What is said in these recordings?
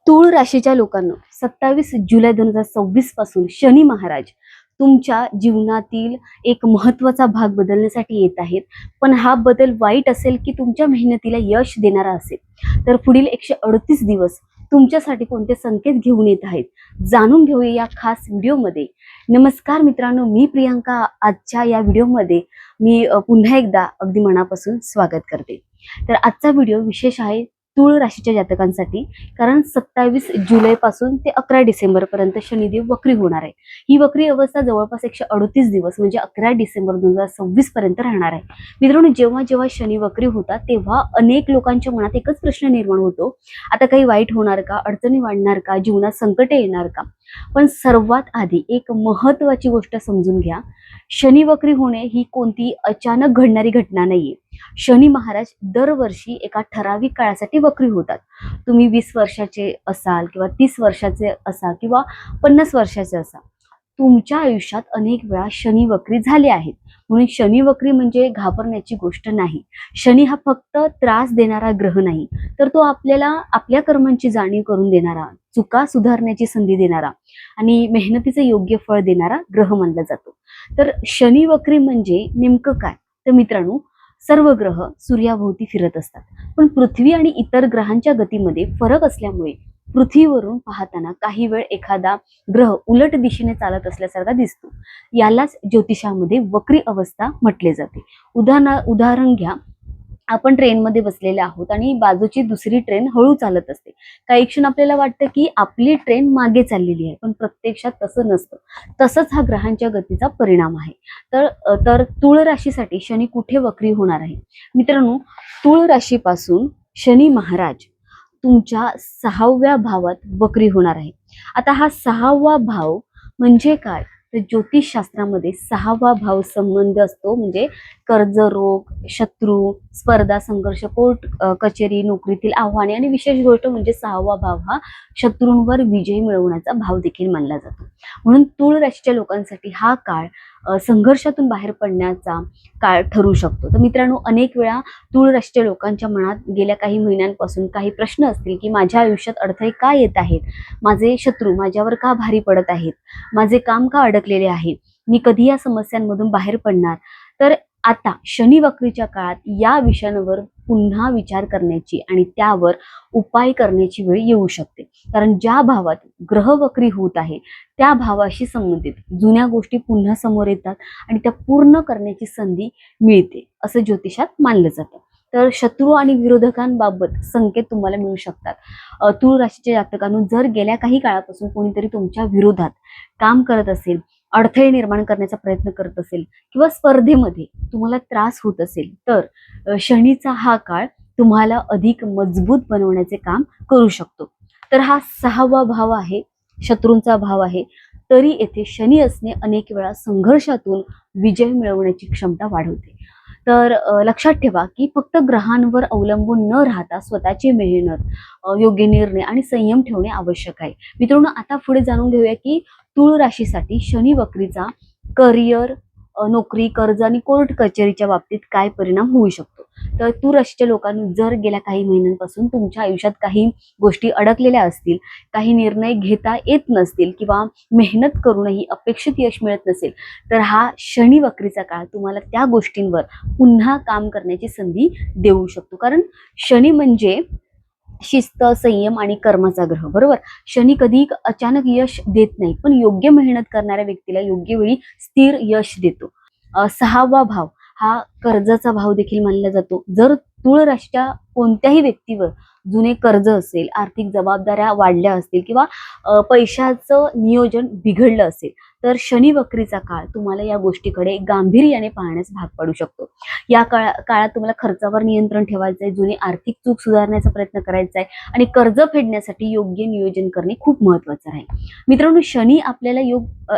तूळ राशीच्या लोकांना 27 जुलै 2026 पासून शनी महाराज तुमच्या जीवनातील एक महत्त्वाचा भाग बदलण्यासाठी येत आहेत. पण हा बदल वाईट असेल की तुमच्या मेहनतीला यश देणारा असेल, तर पुढील 138 दिवस तुमच्यासाठी कोणते संकेत घेऊन येत आहेत जाणून घेऊया या खास व्हिडिओमध्ये. नमस्कार मित्रांनो, मी प्रियांका. आजच्या या व्हिडिओमध्ये मी पुन्हा एकदा अगदी मनापासून स्वागत करते. तर आजचा व्हिडिओ विशेष आहे तूळ राशीच्या जातकांसाठी, कारण 27 जुलै पासून ते 11 डिसेंबर पर्यंत शनिदेव वक्री होणार आहे. ही वक्री अवस्था जवळपास 138 दिवस म्हणजे 11 डिसेंबर 2026 पर्यंत राहणार आहे. मित्रांनो, जेव्हा जेव्हा शनी वक्री होतात तेव्हा अनेक लोकांच्या मनात एकच प्रश्न निर्माण होतो, आता काही वाईट होणार का, अडचणी वाढणार का, जीवनात संकटे येणार का. पण सर्वात आधी एक महत्त्वाची गोष्ट समजून घ्या, शनी वक्री होणे ही कोणती अचानक घडणारी घटना नाहीये. शनी महाराज दरवर्षी एका ठराविक काळासाठी वक्री होतात. तुम्ही 20 वर्षाचे असाल किंवा 30 वर्षाचे असाल किंवा 50 वर्षाचे असाल, तुमच्या आयुष्यात अनेक वेळा शनी वक्री झाले आहेत. म्हणून शनी वक्री म्हणजे घाबरण्याची गोष्ट नाही. शनी हा फक्त त्रास देणारा ग्रह नाही, तर तो आपल्याला आपल्या कर्मांची जाणीव करून देणारा, चुका सुधारण्याची संधी देणारा आणि मेहनतीचे योग्य फळ देणारा ग्रह मानला जातो. तर शनी वक्री म्हणजे नेमकं काय? तर मित्रांनो, सर्व ग्रह सूर्याभोवती फिरत असतात, पण पृथ्वी आणि इतर ग्रहांच्या गतीमध्ये फरक असल्यामुळे पृथ्वीवरून पाहताना काही वेळ एखादा ग्रह उलट दिशेने चालत असल्यासारखा दिसतो. यालाच ज्योतिषामध्ये वक्री अवस्था म्हटले जाते. उदाहरण घ्या, आपण ट्रेनमध्ये बसलेले आहोत आणि बाजूची दुसरी ट्रेन हळू चालत असते. काही क्षण आपल्याला वाटतं की आपली ट्रेन मागे चाललेली आहे, पण प्रत्यक्षात तसं नसतं. तसंच हा ग्रहांच्या गतीचा परिणाम आहे. तर तूळ राशीसाठी शनी कुठे वक्री होणार आहे? मित्रांनो, तूळ राशीपासून शनी महाराज तुमच्या 6व्या भावात वक्री होणार आहे. आता हा 6वा भाव म्हणजे काय? तर ज्योतिषशास्त्रामध्ये 6वा भाव संबंध असतो म्हणजे कर्ज, रोग, शत्रू, स्पर्धा, संघर्ष, कोर्ट कचेरी, नोकरीतील आव्हाने आणि विशेष गोष्ट म्हणजे 6वा भाव हा शत्रूंवर विजय मिळवण्याचा भाव देखील मानला जातो. म्हणून तूळ राशीच्या लोकांसाठी हा काळ संघर्षातून बाहेर पडण्याचा काळ ठरू शकतो. तर मित्रांनो, अनेक वेळा तूळ राशीच्या लोकांच्या मनात गेल्या काही महिन्यांपासून काही प्रश्न असतील की माझ्या आयुष्यात अडथळे का येत आहेत, माझे शत्रू माझ्यावर का भारी पडत आहेत, माझे काम का अडकलेले आहे, मी कधी या समस्यांमधून बाहेर पडणार. तर आता शनी वक्रीच्या काळात या विषयांवर पुन्हा विचार करण्याची आणि त्यावर उपाय करण्याची वेळ येऊ शकते. कारण ज्या भावात ग्रह वक्री होत आहे त्या भावाशी संबंधित जुन्या गोष्टी पुन्हा समोर येतात आणि त्या पूर्ण करण्याची संधी मिळते, असं ज्योतिषात मानलं जातं. तर शत्रू आणि विरोधकांबाबत संकेत तुम्हाला मिळू शकतात. तूळ राशीच्या जातकांनो, जर गेल्या काही काळापासून कोणीतरी तुमच्या विरोधात काम करत असेल, अडथळे निर्माण करण्याचा प्रयत्न करत असेल किंवा स्पर्धेमध्ये तुम्हाला त्रास होत असेल, तर शनीचा हा काळ तुम्हाला अधिक मजबूत बनवण्याचे काम करू शकतो. तर हा 6वा भाव आहे, शत्रूंचा भाव आहे. तरी येथे शनी असणे अनेक वेळा संघर्षातून विजय मिळवण्याची क्षमता वाढवते. तर लक्षात ठेवा की फक्त ग्रहांवर अवलंबून न राहता स्वतःची मेहनत, योग्य निर्णय आणि संयम ठेवणे आवश्यक आहे. मित्रांनो, आता पुढे जाणून घेऊया की तूळ राशीसाठी शनी वक्रीचा करिअर, नोकरी, कर्ज आणि कोर्ट कचेरीच्या बाबतीत काय परिणाम होऊ शकतो. तर तूळ राशीच्या लोकांनी जर गेल्या काही महिन्यांपासून तुमच्या आयुष्यात काही गोष्टी अडकलेल्या असतील, काही निर्णय घेता येत नसतील किंवा मेहनत करूनही अपेक्षित यश मिळत नसेल, तर हा शनी वक्रीचा काळ तुम्हाला त्या गोष्टींवर पुन्हा काम करण्याची संधी देऊ शकतो. कारण शनी म्हणजे शिस्त, संयम आणि कर्माचा ग्रह, बरोबर. शनी कधी अचानक यश देत नाही, पण योग्य मेहनत करणाऱ्या व्यक्तीला योग्य वेळी स्थिर यश देतो. 6वा भाव हा कर्जाचा भाव देखील मानला जातो. जर तूळ राशीच्या कोणत्याही व्यक्तीवर जुने कर्ज असेल, आर्थिक जबाबदाऱ्या वाढल्या असतील किंवा पैशाचं नियोजन बिघडलं असेल, तर शनी वक्रीचा काळ तुम्हाला या गोष्टीकडे गांभीर्याने पाहण्यास भाग पाडू शकतो. या काळात तुम्हाला खर्चावर नियंत्रण ठेवायचं आहे, जुनी आर्थिक चूक सुधारण्याचा प्रयत्न करायचा आहे आणि कर्ज फेडण्यासाठी योग्य नियोजन करणे खूप महत्त्वाचं आहे. मित्रांनो, शनी आपल्याला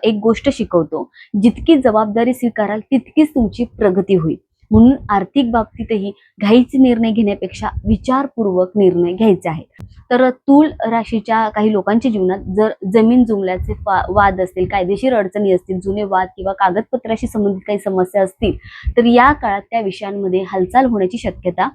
एक गोष्ट शिकवतो, जितकी जबाबदारी स्वीकाराल तितकीच तुमची प्रगती होईल. म्हणून आर्थिक बाबतीतही घाईचे निर्णय घेण्यापेक्षा विचारपूर्वक निर्णय घ्यायचे आहेत. तर तूळ राशीच्या काही लोकांच्या जीवनात जर जमीन जुमल्याचे वाद असतील, कायदेशीर अडचणी असतील, जुने वाद किंवा कागदपत्राशी संबंधित काही समस्या असतील, तर या काळात त्या विषयांमध्ये हालचाल होण्याची शक्यता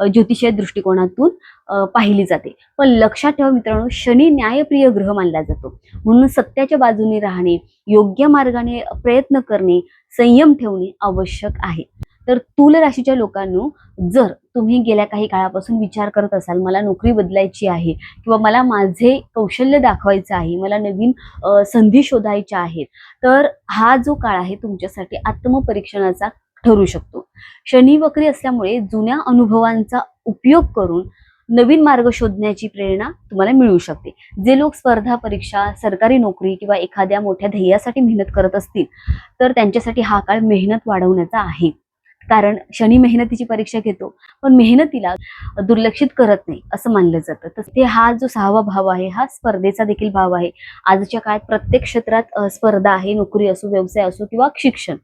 ज्योतिषीय दृष्टिकोनातून पाहिली जाते. पण लक्षात ठेवा मित्रांनो, शनी न्यायप्रिय ग्रह मानला जातो. म्हणून सत्याच्या बाजूने राहणे, योग्य मार्गाने प्रयत्न करणे, संयम ठेवणे आवश्यक आहे. तर तूल राशीच्या लोकांनो, जर तुम्ही गेल्या काही काळापासून विचार करत असाल, मला नोकरी बदलायची आहे किंवा मला माझे कौशल्य दाखवायचं आहे, मला नवीन संधी शोधायच्या आहेत, तर हा जो काळ आहे तुमच्यासाठी आत्मपरीक्षणाचा ठरू शकतो. शनी वक्री असल्यामुळे जुन्या अनुभवांचा उपयोग करून नवीन मार्ग शोधण्याची प्रेरणा तुम्हाला मिळू शकते. जे लोक स्पर्धा परीक्षा, सरकारी नोकरी किंवा एखाद्या मोठ्या ध्येयासाठी मेहनत करत असतील, तर त्यांच्यासाठी हा काळ मेहनत वाढवण्याचा आहे. कारण शनी मेहनतीची परीक्षा घेतो, पण मेहनतीला दुर्लक्षित करत नाही असं मानलं जातं. तर ते हा जो 6वा भाव आहे, हा स्पर्धेचा देखील भाव आहे. आजच्या काळात प्रत्येक क्षेत्रात स्पर्धा आहे, नोकरी असो, व्यवसाय असो किंवा शिक्षण.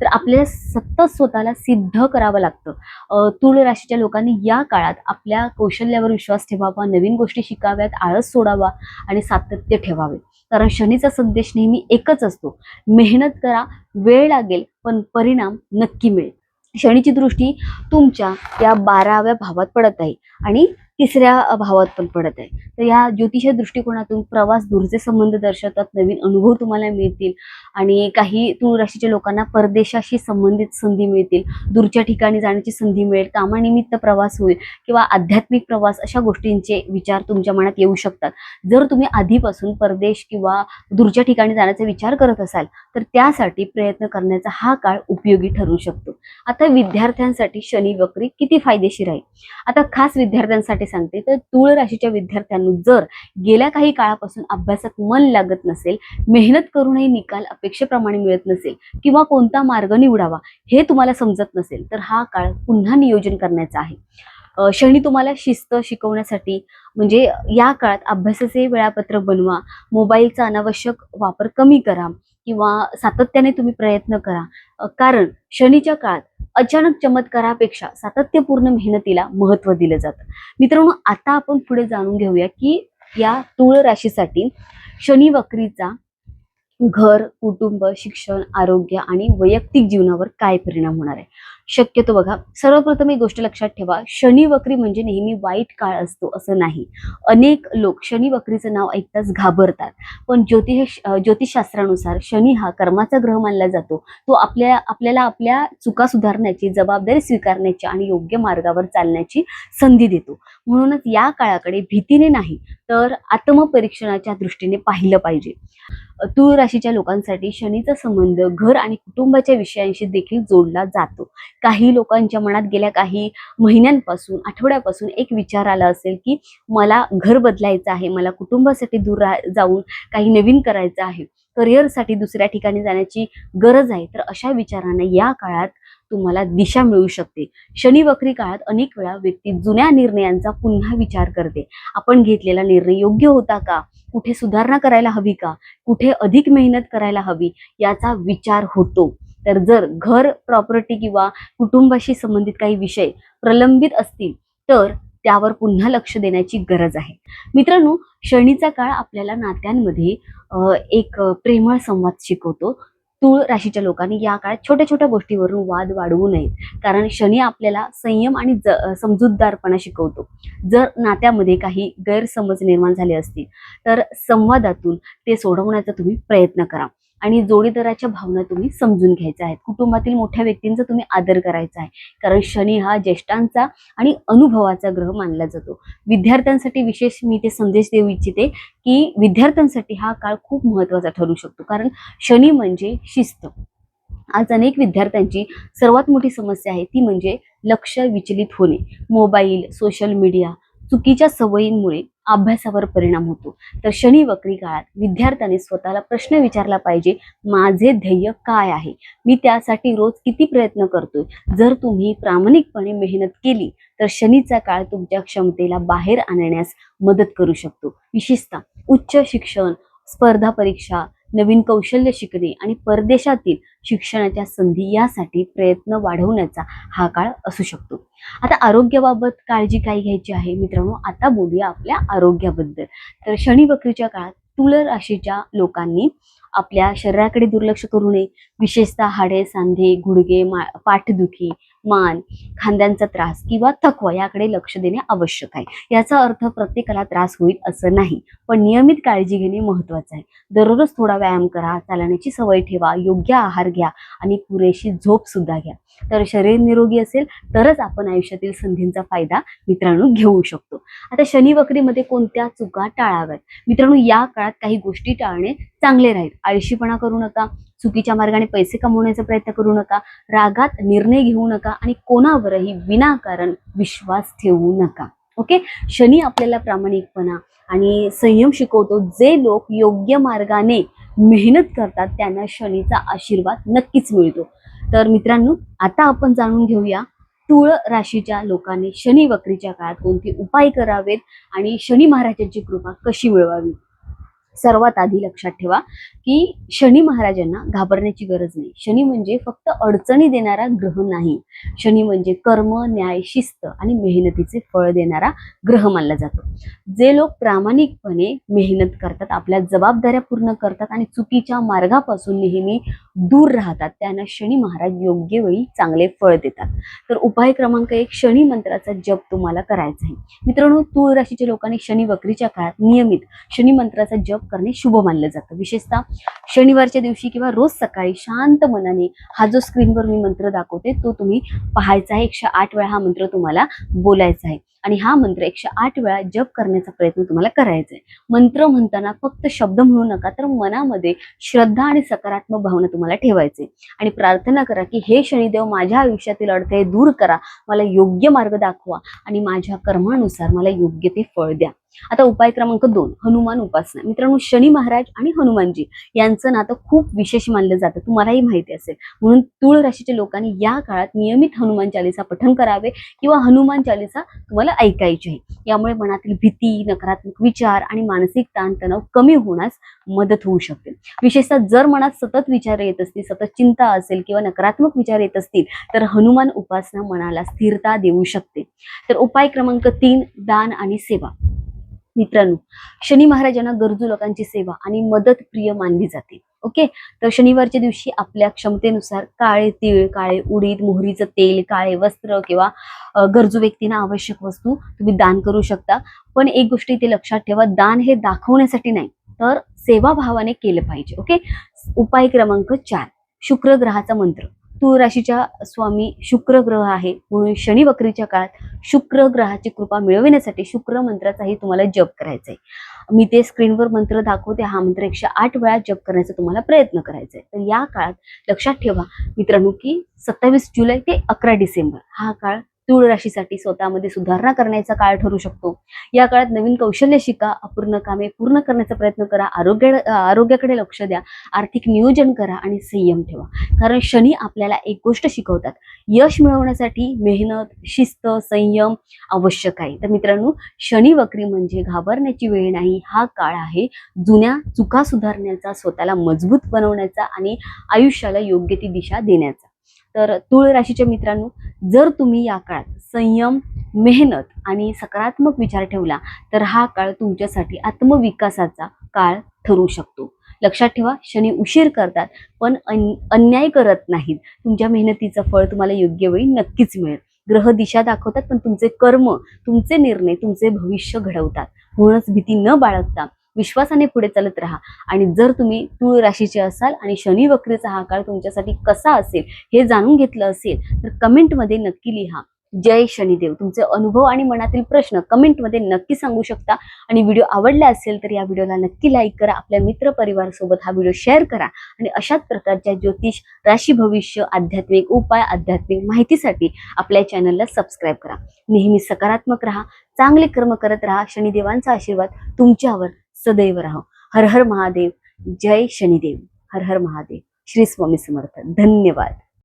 तर आपल्याला सतत स्वतःला सिद्ध करावं लागतं. तूळ राशीच्या लोकांनी या काळात आपल्या कौशल्यावर विश्वास ठेवावा, नवीन गोष्टी शिकाव्यात, आळस सोडावा आणि सातत्य ठेवावे. कारण शनीचा संदेश नेहमी एकच असतो, मेहनत करा, वेळ लागेल पण परिणाम नक्की मिळेल. शनीची दृष्टी तुमच्या या 12व्या भावात पडत आहे आणि 3ऱ्या भावात पण पडत आहे. तर या ज्योतिषीय दृष्टिकोनातून प्रवास दूरचे संबंध दर्शवतात, नवीन अनुभव तुम्हाला मिळतील आणि काही तूळ राशीच्या लोकांना परदेशाशी संबंधित संधी मिळतील, दूरच्या ठिकाणी जाण्याची संधी मिळेल, कामानिमित्त प्रवास होईल किंवा आध्यात्मिक प्रवास, अशा गोष्टींचे विचार तुमच्या मनात येऊ शकतात. जर तुम्ही आधीपासून परदेश किंवा दूरच्या ठिकाणी जाण्याचा विचार करत असाल, तर त्यासाठी प्रयत्न करण्याचा हा काळ उपयोगी ठरू शकतो. आता विद्यार्थ्यांसाठी शनी वक्री किती फायदेशीर आहे, आता खास विद्यार्थ्यांसाठी सांगते. तर तूळ राशीच्या विद्यार्थ्यांना जर गेल्या काही काळापासून अभ्यासात मन लागत नसेल, मेहनत करूनही निकाल अपेक्षेप्रमाणे मिळत नसेल किंवा कोणता मार्ग निवडावा हे तुम्हाला समजत नसेल, तर हा काळ पुन्हा नियोजन करण्याचा आहे. शनी तुम्हाला शिस्त शिकवण्यासाठी, म्हणजे या काळात अभ्यासाचे वेळापत्रक बनवा, मोबाईलचा अनावश्यक वापर कमी करा किंवा सातत्याने तुम्ही प्रयत्न करा. कारण शनीच्या काळात अचानक चमत्कारापेक्षा सातत्यपूर्ण मेहनतीला महत्त्व दिलं जातं. मित्रांनो, आता आपण पुढे जाणून घेऊया की या तूळ राशीसाठी शनी वक्रीचा घर, कुटुंब, शिक्षण, आरोग्य आणि वैयक्तिक जीवनावर काय परिणाम होणार आहे. शक्यतो बघा, सर्वप्रथम एक गोष्ट लक्षात ठेवा, शनी वक्री म्हणजे नेहमी वाईट काळ असतो असं नाही. अनेक लोक शनी वक्रीचं नाव ऐकताच घाबरतात, पण ज्योतिषशास्त्रानुसार शनी हा कर्माचा ग्रह मानला जातो. तो आपल्याला आपल्या चुका सुधारण्याची, जबाबदारी स्वीकारण्याची आणि योग्य मार्गावर चालण्याची संधी देतो. म्हणूनच या काळाकडे भीतीने नाही, तर आत्मपरीक्षणाच्या दृष्टीने पाहिलं पाहिजे. तूळ राशीच्या लोकांसाठी शनीचा संबंध घर आणि कुटुंबाच्या विषयांशी देखील जोडला जातो. काही लोकांच्या मनात गेल्या काही महिन्यांपासून, आठवड्यापासून एक विचार आला असेल की मला घर बदलायचं आहे, मला कुटुंबासाठी दूर जाऊन काही नवीन करायचं आहे, करिअरसाठी दुसऱ्या ठिकाणी जाण्याची गरज आहे. तर अशा विचारांना या काळात तुम्हाला दिशा मिळू शकते. शनी वक्री काळात अनेक वेळा व्यक्ती जुन्या निर्णयांचा पुन्हा विचार करते. आपण घेतलेला निर्णय योग्य होता का, कुठे सुधारणा करायला हवी का, कुठे अधिक मेहनत करायला हवी, याचा विचार होतो. तर जर घर, प्रॉपर्टी किंवा कुटुंबाशी संबंधित काही विषय प्रलंबित असतील, तर त्यावर पुन्हा लक्ष देण्याची गरज आहे. मित्रांनो, शनीचा काळ आपल्याला नात्यांमध्ये एक प्रेमळ संवाद शिकवतो. तूळ राशीच्या लोकांनी या काळात छोट्या छोट्या गोष्टीवरून वाद वाढवू नयेत, कारण शनी आपल्याला संयम आणि समजूतदारपणा शिकवतो. जर नात्यामध्ये काही गैरसमज निर्माण झाले असतील, तर संवादातून ते सोडवण्याचा तुम्ही प्रयत्न करा आणि जोडीदाराच्या भावना तुम्ही समजून घ्यायच्या आहेत. कुटुंबातील मोठ्या व्यक्तींचा तुम्ही आदर करायचा आहे, कारण शनी हा ज्येष्ठांचा आणि अनुभवाचा ग्रह मानला जातो. विद्यार्थ्यांसाठी विशेष मी ते संदेश देऊ इच्छिते की विद्यार्थ्यांसाठी हा काळ खूप महत्त्वाचा ठरू शकतो, कारण शनी म्हणजे शिस्त. आज अनेक विद्यार्थ्यांची सर्वात मोठी समस्या आहे ती म्हणजे लक्ष विचलित होणे. मोबाईल, सोशल मीडिया, चुकीच्या सवयींमुळे अभ्यासावर परिणाम होतो. तर शनी वक्री काळात विद्यार्थ्यांनी स्वतःला प्रश्न विचारला पाहिजे, माझे ध्येय काय आहे, मी त्यासाठी रोज किती प्रयत्न करतोय. जर तुम्ही प्रामाणिकपणे मेहनत केली, तर शनीचा काळ तुमच्या क्षमतेला बाहेर आणण्यास मदत करू शकतो. विशेषतः उच्च शिक्षण, स्पर्धा परीक्षा, नवीन कौशल्य शिकणे आणि परदेशातील शिक्षणाच्या संधी यासाठी प्रयत्न वाढवण्याचा हा काळ असू शकतो. आता आरोग्याबाबत काळजी काय घ्यायची आहे मित्रांनो, आता बोलूया आपल्या आरोग्याबद्दल. तर शनी वक्रीच्या काळात तुळ राशीच्या लोकांनी आपल्या शरीराकडे दुर्लक्ष करू नये. विशेषतः हाडे, सांधे, गुडघे, पाठदुखी, मान, खांद्यांचा त्रास किंवा थकवा याकडे लक्ष देणे आवश्यक आहे. याचा अर्थ प्रत्येकाला त्रास होईल असं नाही, पण नियमित काळजी घेणे महत्त्वाचं आहे. दररोज थोडा व्यायाम करा, चालण्याची सवय ठेवा, योग्य आहार घ्या आणि पुरेशी झोप सुद्धा घ्या. तर शरीर निरोगी असेल तरच आपण आयुष्यातील संधींचा फायदा मित्रांनो घेऊ शकतो. आता शनी वक्रीमध्ये कोणत्या चुका टाळाव्यात मित्रांनो, या काळात काही गोष्टी टाळणे चांगले राहील. आळशीपणा करू नका, चुकीच्या मार्गाने पैसे कमवण्याचा प्रयत्न करू नका, रागात निर्णय घेऊ नका आणि कोणावरही विनाकारण विश्वास ठेवू नका. ओके, शनी आपल्याला प्रामाणिकपणा आणि संयम शिकवतो. जे लोक योग्य मार्गाने मेहनत करतात त्यांना शनीचा आशीर्वाद नक्कीच मिळतो. तर मित्रांनो, आता आपण जाणून घेऊया तुळ राशीच्या लोकांनी शनी वक्रीच्या काळात कोणते उपाय करावेत आणि शनी महाराजांची कृपा कशी मिळवावी. सर्वात आधी लक्षात ठेवा की शनी महाराजांना घाबरण्याची गरज नाही. शनी म्हणजे फक्त अडचणी देणारा ग्रह नाही. शनी म्हणजे कर्म, न्याय, शिस्त आणि मेहनतीचे फळ देणारा ग्रह मानला जातो. जे लोक प्रामाणिकपणे मेहनत करतात, आपल्या जबाबदाऱ्या पूर्ण करतात आणि चुकीच्या मार्गापासून नेहमी दूर राहतात त्यांना शनी महाराज योग्य वेळी चांगले फळ देतात. तर उपाय क्रमांक 1, शनी मंत्राचा जप तुम्हाला करायचा आहे. मित्रांनो, तुळ राशीच्या लोकांनी शनी वक्रीच्या काळात नियमित शनी मंत्राचा जप करणे शुभ मानलं जातं. विशेषतः शनिवारच्या दिवशी किंवा रोज सकाळी शांत मनाने हा जो स्क्रीनवर मी मंत्र दाखवते तो तुम्ही पाहायचा आहे. 108 वेळा हा मंत्र तुम्हाला बोलायचा आहे आणि हा मंत्र 108 वेळा जप करण्याचा प्रयत्न तुम्हाला करायचा आहे. मंत्र म्हणताना फक्त शब्द म्हणू नका, तर मनामध्ये श्रद्धा आणि सकारात्मक भावना तुम्हाला ठेवायचे आणि प्रार्थना करा की हे शनिदेव माझ्या आयुष्यातील अडथळे दूर करा, मला योग्य मार्ग दाखवा आणि माझ्या कर्मानुसार मला योग्य ते फळ द्या. आता उपाय क्रमांक 2, हनुमान उपासना. मित्रांनो, शनी महाराज आणि हनुमानजी यांचं नातं खूप विशेष मानलं जातं, तुम्हालाही माहिती असेल. म्हणून तुळ राशीच्या लोकांनी या काळात नियमित हनुमान चालीसा पठण करावे किंवा हनुमान चालीसा तुम्हाला ऐकायची आहे. यामुळे मनातील भीती, नकारात्मक विचार आणि मानसिक ताणतणाव कमी होण्यास मदत होऊ शकते. विशेषतः जर मनात सतत विचार येत असतील, सतत चिंता असेल किंवा नकारात्मक विचार येत असतील तर हनुमान उपासना मनाला स्थिरता देऊ शकते. तर उपाय क्रमांक 3, दान आणि सेवा. मित्रांनो, शनी महाराजांना गरजू लोकांची सेवा आणि मदत प्रिय मानली जाते. ओके, तर शनिवारच्या दिवशी आपल्या क्षमतेनुसार काळे तीळ, काळे उडीद, मोहरीचं तेल, काळे वस्त्र किंवा गरजू व्यक्तींना आवश्यक वस्तू तुम्ही दान करू शकता. पण एक गोष्ट इथे लक्षात ठेवा, दान हे दाखवण्यासाठी नाही तर सेवाभावाने केलं पाहिजे. ओके, उपाय क्रमांक 4, शुक्र ग्रहाचा मंत्र. तुळ राशीच्या स्वामी शुक्र ग्रह आहे, म्हणून शनी वक्रीच्या काळात शुक्र ग्रहाची कृपा मिळविण्यासाठी शुक्र मंत्राचाही तुम्हाला जप करायचा आहे. मी ते स्क्रीनवर मंत्र दाखवते, हा मंत्र 108 वेळा जप करण्याचा तुम्हाला प्रयत्न करायचा आहे. तर या काळात लक्षात ठेवा मित्रांनो की 27 जुलै ते 11 डिसेंबर हा काळ तुळ राशीसाठी स्वतःमध्ये सुधारणा करण्याचा काळ ठरू शकतो. या काळात नवीन कौशल्य शिका, अपूर्ण कामे पूर्ण करण्याचा प्रयत्न करा, आरोग्याकडे लक्ष द्या, आर्थिक नियोजन करा आणि संयम ठेवा. कारण शनी आपल्याला एक गोष्ट शिकवतात, यश मिळवण्यासाठी मेहनत, शिस्त, संयम आवश्यक आहे. तर मित्रांनो, शनी वक्री म्हणजे घाबरण्याची वेळ नाही, हा काळ आहे जुन्या चुका सुधारण्याचा, स्वतःला मजबूत बनवण्याचा आणि आयुष्याला योग्य ती दिशा देण्याचा. तर तुळ राशीच्या मित्रांनो, जर तुम्ही या काळात संयम, मेहनत आणि सकारात्मक विचार ठेवला तर हा काळ तुमच्यासाठी आत्मविकासाचा काळ ठरू शकतो. लक्षात ठेवा, शनी उशीर करतात पण अन्याय करत नाहीत. तुमच्या मेहनतीचं फळ तुम्हाला योग्य वेळी नक्कीच मिळेल. ग्रह दिशा दाखवतात पण तुमचे कर्म, तुमचे निर्णय तुमचे भविष्य घडवतात. म्हणूनच भीती न बाळगता विश्वासाने पुढे चालत राहा. आणि जर तुम्ही तुळ राशीचे असाल आणि शनी वक्रीचा हा काळ तुमच्यासाठी कसा असेल हे जाणून घेतलं असेल तर कमेंटमध्ये नक्की लिहा जय शनिदेव. तुमचे अनुभव आणि मनातील प्रश्न कमेंटमध्ये नक्की सांगू शकता. आणि व्हिडिओ आवडला असेल तर या व्हिडिओला नक्की लाईक करा, आपल्या मित्र परिवारासोबत हा व्हिडिओ शेअर करा आणि अशाच प्रकारच्या ज्योतिष, राशी भविष्य, आध्यात्मिक उपाय, आध्यात्मिक माहितीसाठी आपल्या चॅनलला सबस्क्राईब करा. नेहमी सकारात्मक राहा, चांगले कर्म करत राहा. शनिदेवांचा आशीर्वाद तुमच्यावर सदैव राहो. हर हर महादेव, जय शनिदेव. हर हर महादेव. श्री स्वामी समर्थ. धन्यवाद.